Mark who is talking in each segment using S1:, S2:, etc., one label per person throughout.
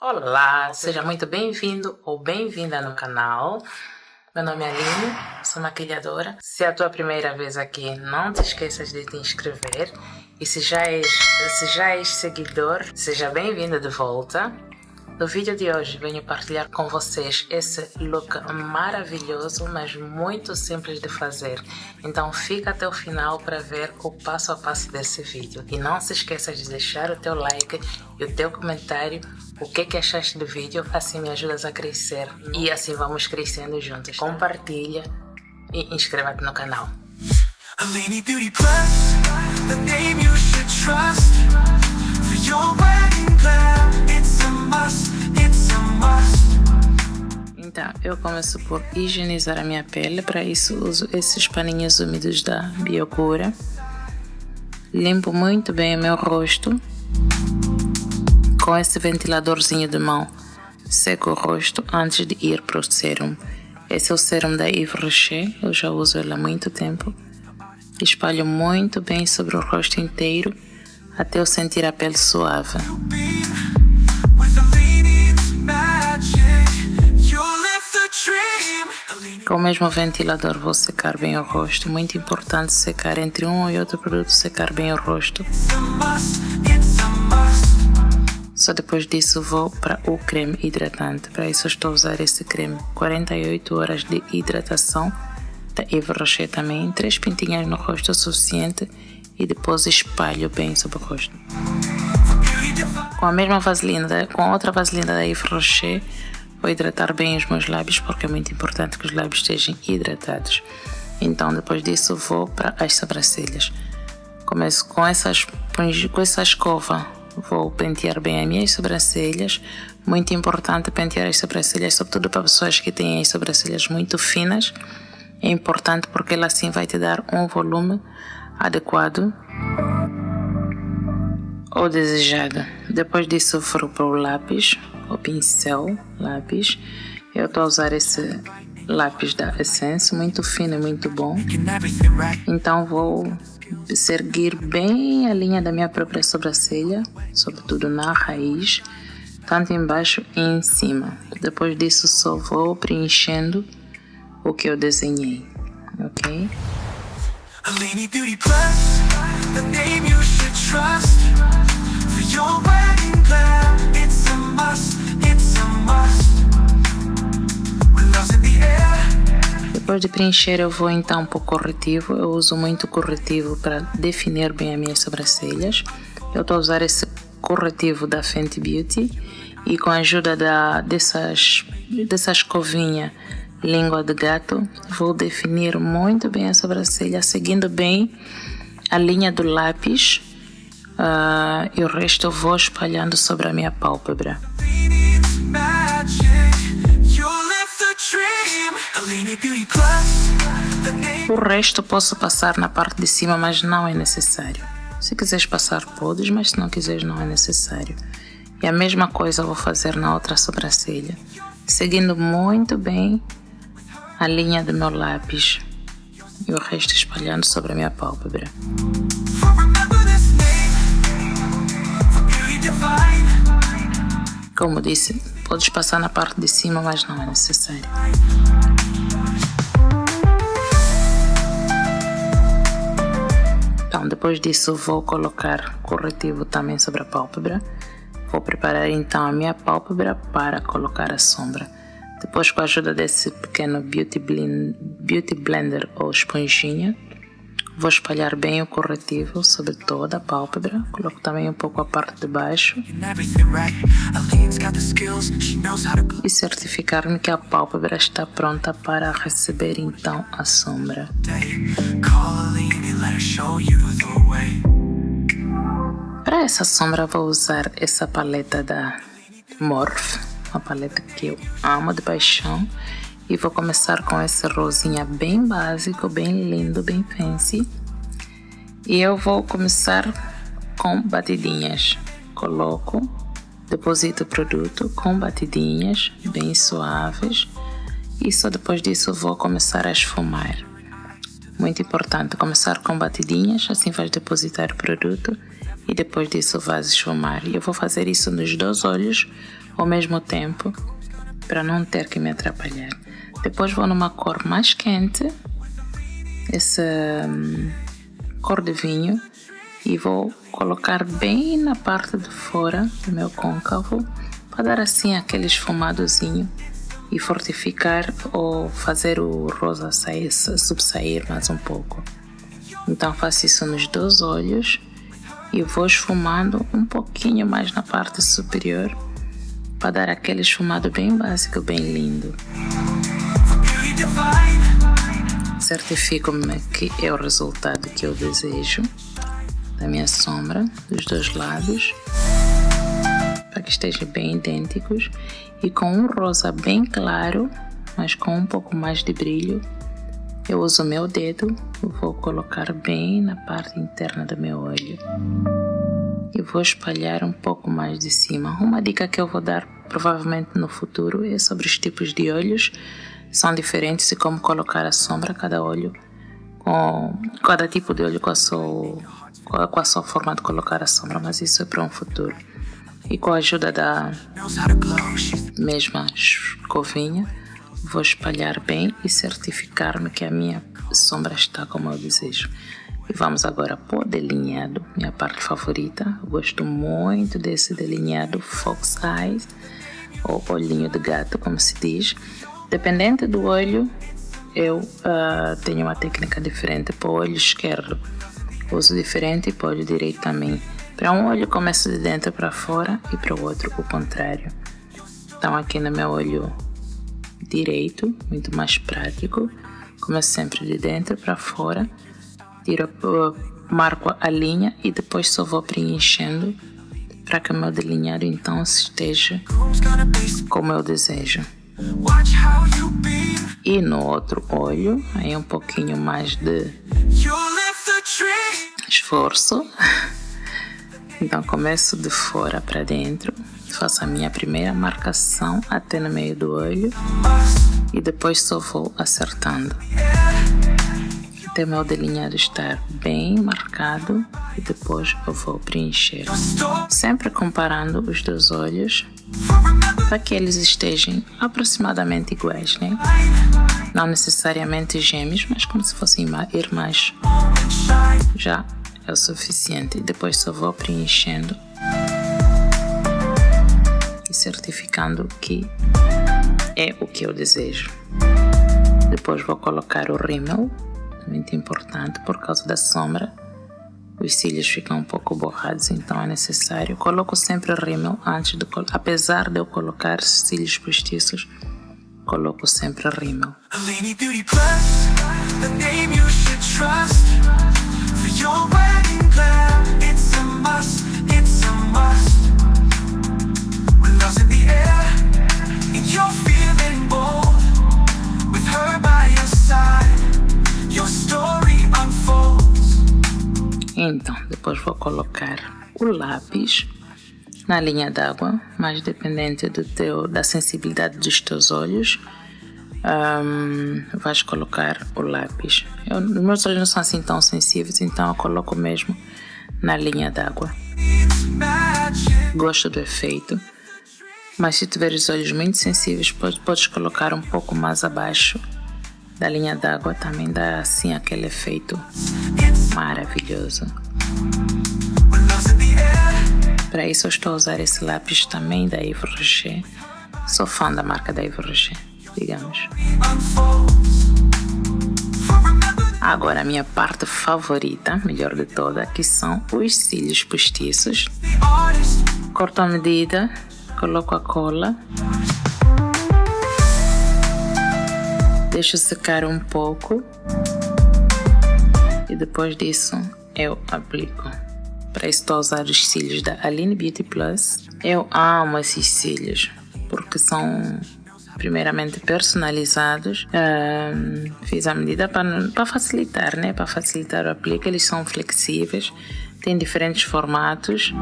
S1: Olá, seja muito bem-vindo ou bem-vinda no canal. Meu nome é Aline, sou maquilhadora. Se é a tua primeira vez aqui, não te esqueças de te inscrever. E se já és seguidor, seja bem-vindo de volta. No vídeo de hoje venho partilhar com vocês esse look maravilhoso, mas muito simples de fazer. Então fica até o final para ver o passo a passo desse vídeo. E não se esqueça de deixar o teu like e o teu comentário, o que achaste do vídeo, assim me ajudas a crescer. E assim vamos crescendo juntos. Compartilha e inscreva-te no canal.
S2: Aline Beauty Plus, the name you should trust. For your wedding glam, it's a must, it's a must.
S1: Então, eu começo por higienizar a minha pele. Para isso uso esses paninhos úmidos da Biocura. Limpo muito bem o meu rosto. Com esse ventiladorzinho de mão, seco o rosto antes de ir para o sérum. Esse é o sérum da Yves Rocher, eu já uso ele há muito tempo. Espalho muito bem sobre o rosto inteiro, até eu sentir a pele suave. Com o mesmo ventilador vou secar bem o rosto. Muito importante secar entre um e outro produto, secar bem o rosto. Só depois disso vou para o creme hidratante. Para isso eu estou a usar esse creme 48 horas de hidratação da Yves Rocher também. 3 pintinhas no rosto é o suficiente e depois espalho bem sobre o rosto. Com a mesma vaselina, com outra vaselina da Yves Rocher, vou hidratar bem os meus lábios porque é muito importante que os lábios estejam hidratados. Então depois disso vou para as sobrancelhas. Começo com essa escova. Vou pentear bem as minhas sobrancelhas. Muito importante pentear as sobrancelhas, sobretudo para pessoas que têm as sobrancelhas muito finas. É importante porque ela assim vai te dar um volume adequado ou desejado. Depois disso vou para o lápis, o pincel lápis. Eu estou a usar esse lápis da Essence, muito fino e muito bom. Então vou seguir bem a linha da minha própria sobrancelha, sobretudo na raiz, tanto embaixo e em cima. Depois disso só vou preenchendo o que eu desenhei, ok?
S2: Aline Beauty Plus, the name you should trust. For your wedding glam, it's a must, it's a must. With love's in the air.
S1: Depois de preencher eu vou então para o corretivo. Eu uso muito corretivo para definir bem as minhas sobrancelhas. Eu estou a usar esse corretivo da Fenty Beauty e com a ajuda dessa escovinha língua de gato, vou definir muito bem a sobrancelha, seguindo bem a linha do lápis, e o resto eu vou espalhando sobre a minha pálpebra. O resto posso passar na parte de cima, mas não é necessário. Se quiseres passar, podes, mas se não quiseres, não é necessário. E a mesma coisa eu vou fazer na outra sobrancelha, seguindo muito bem a linha do meu lápis e o resto espalhando sobre a minha pálpebra. Como disse, podes passar na parte de cima, mas não é necessário. Então, depois disso vou colocar corretivo também sobre a pálpebra. Vou preparar então a minha pálpebra para colocar a sombra. Depois, com a ajuda desse pequeno Beauty Blender ou esponjinha, vou espalhar bem o corretivo sobre toda a pálpebra. Coloco também um pouco a parte de baixo e certificar-me que a pálpebra está pronta para receber então a sombra. Para essa sombra vou usar essa paleta da Morphe, uma paleta que eu amo de paixão, e vou começar com esse rosinha bem básico, bem lindo, bem fancy, e eu vou começar com batidinhas. Coloco, deposito o produto com batidinhas bem suaves e só depois disso vou começar a esfumar. Muito importante começar com batidinhas, assim vais depositar o produto e depois disso vais esfumar. E eu vou fazer isso nos 2 olhos ao mesmo tempo para não ter que me atrapalhar. Depois vou numa cor mais quente, essa cor de vinho, e vou colocar bem na parte de fora do meu côncavo para dar assim aquele esfumadozinho e fortificar ou fazer o rosa subsair mais um pouco. Então faço isso nos 2 olhos e vou esfumando um pouquinho mais na parte superior para dar aquele esfumado bem básico, bem lindo. Certifico-me que é o resultado que eu desejo da minha sombra, dos 2 lados, para que estejam bem idênticos, e com um rosa bem claro, mas com um pouco mais de brilho, eu uso o meu dedo, vou colocar bem na parte interna do meu olho e vou espalhar um pouco mais de cima. Uma dica que eu vou dar provavelmente no futuro é sobre os tipos de olhos, são diferentes, e como colocar a sombra, cada olho, cada tipo de olho com a sua forma de colocar a sombra, mas isso é para um futuro. E com a ajuda da mesma escovinha, vou espalhar bem e certificar-me que a minha sombra está como eu desejo. E vamos agora para o delineado, minha parte favorita. Eu gosto muito desse delineado Fox Eyes, ou olhinho de gato, como se diz. Dependente do olho, eu tenho uma técnica diferente. Para o olho esquerdo, uso diferente, e para o olho direito também. Para um olho começo de dentro para fora e para o outro o contrário. Então aqui no meu olho direito, muito mais prático, começo sempre de dentro para fora, marco a linha e depois só vou preenchendo para que o meu delineado então esteja como eu desejo. E no outro olho, aí um pouquinho mais de esforço. Então começo de fora para dentro, faço a minha primeira marcação até no meio do olho e depois só vou acertando até o meu delineado estar bem marcado, e depois eu vou preencher, sempre comparando os 2 olhos para que eles estejam aproximadamente iguais, né? Não necessariamente gêmeos, mas como se fossem irmãs. Já é o suficiente. Depois só vou preenchendo e certificando que é o que eu desejo. Depois vou colocar o rímel, muito importante por causa da sombra. Os cílios ficam um pouco borrados, então é necessário. Coloco sempre o rímel antes de apesar de eu colocar cílios postiços, coloco sempre o rímel.
S2: Aleni Beauty Plus, the name you should trust. For your wedding glam, it's a must, it's a must. With love's in the air, and you're feeling bold. With her by your side, your story unfolds.
S1: Então, depois vou colocar o lápis na linha d'água, mas dependente da sensibilidade dos teus olhos, vais colocar o lápis. Os meus olhos não são assim tão sensíveis, então eu coloco mesmo na linha d'água. Gosto do efeito, mas se tiver os olhos muito sensíveis, podes colocar um pouco mais abaixo da linha d'água, também dá assim aquele efeito maravilhoso. Para isso eu estou a usar esse lápis também da Yves Rocher. Sou fã da marca da Yves Rocher, digamos. Agora a minha parte favorita, melhor de toda, que são os cílios postiços. Corto a medida, coloco a cola, deixo secar um pouco e depois disso eu aplico. Para isso estou a usar os cílios da Aleni Beauty Plus. Eu amo esses cílios porque são primeiramente personalizados. Fiz a medida para facilitar, né? Para facilitar o aplique. Eles são flexíveis, têm diferentes formatos.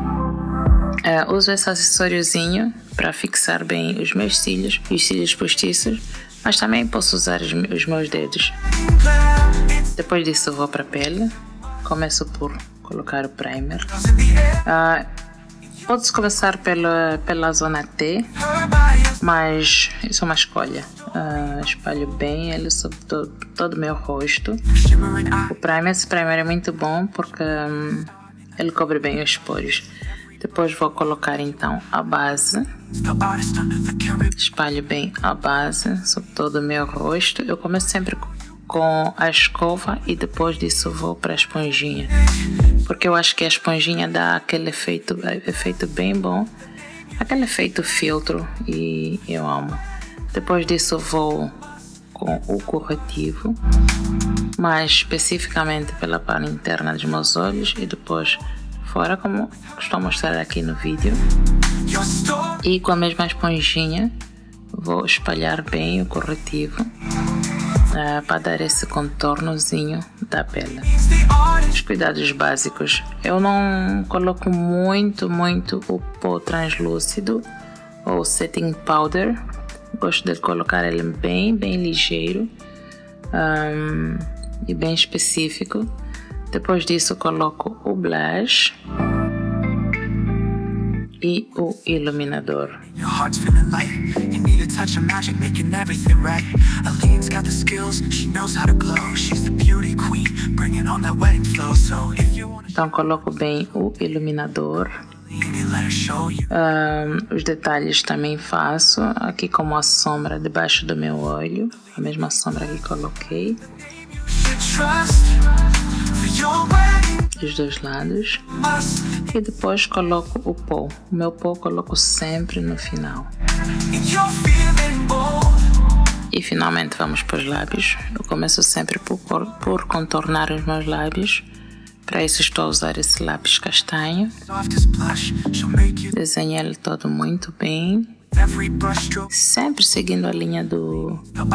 S1: Uso esse acessóriozinho para fixar bem os meus cílios e os cílios postiços, mas também posso usar os meus dedos. Depois disso eu vou para a pele. Começo por colocar o primer. Pode-se começar pela zona T,
S2: Her by your
S1: mas isso é uma escolha. Espalho bem ele sobre todo o meu rosto.
S2: shimmering eye.
S1: Esse primer é muito bom porque ele cobre bem os poros. Depois vou colocar então a base.
S2: The artist under the camera.
S1: Espalho bem a base sobre todo o meu rosto. Eu começo sempre com a escova e depois disso vou para a esponjinha. Porque eu acho que a esponjinha dá aquele efeito bem bom. Aquele efeito filtro e eu amo. Depois disso vou com o corretivo, mais especificamente pela parte interna dos meus olhos e depois fora, como estou a mostrar aqui no vídeo.
S2: Your story.
S1: E com a mesma esponjinha vou espalhar bem o corretivo para dar esse contornozinho da pele.
S2: It's the artist.
S1: Os cuidados básicos. Eu não coloco muito o pó translúcido ou setting powder. Gosto de colocar ele bem ligeiro e bem específico. Depois disso coloco o blush e o iluminador.
S2: Your heart's feeling light. You need a touch of magic, making everything right. Aline's got the skills. She knows how to glow. She's the beauty queen, bringing on that wedding flow. So if you wanna
S1: Então coloco bem o iluminador.
S2: lean, let her show you.
S1: Os detalhes também faço aqui como a sombra debaixo do meu olho, a mesma sombra que coloquei,
S2: Should trust for your wedding.
S1: dos dois lados.
S2: Must
S1: E depois coloco o pó. O meu pó coloco sempre no final.
S2: and you're feeling bold.
S1: E finalmente vamos para os lábios. Eu começo sempre por contornar os meus lábios. Para isso estou a usar esse lápis castanho.
S2: Softest blush, she'll make you
S1: Desenhei ele todo muito bem,
S2: every brushstroke.
S1: sempre seguindo a linha
S2: The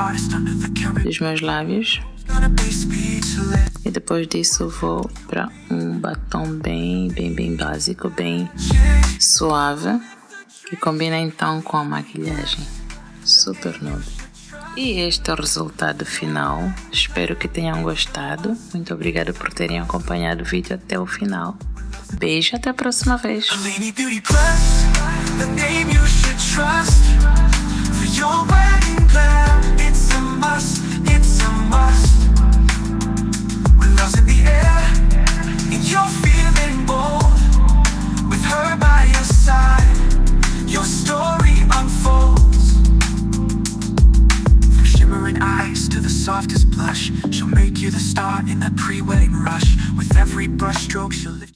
S2: artist under the camera.
S1: dos meus lábios.
S2: Gonna be speechless.
S1: E depois disso vou para um batom bem básico, bem suave, que combina então com a maquilhagem. Super nude. E este é o resultado final. Espero que tenham gostado. Muito obrigada por terem acompanhado o vídeo até o final. Beijo, até a próxima vez.
S2: Alini Beauty Plus, the name you should trust. For your wedding glam, it's a must, it's a must. With love's in the air, and you're feeling bold. With her by your side, your story unfolds. From shimmering eyes to the softest blush, she'll make you the star in that pre-wedding rush. With every brushstroke, she'll lift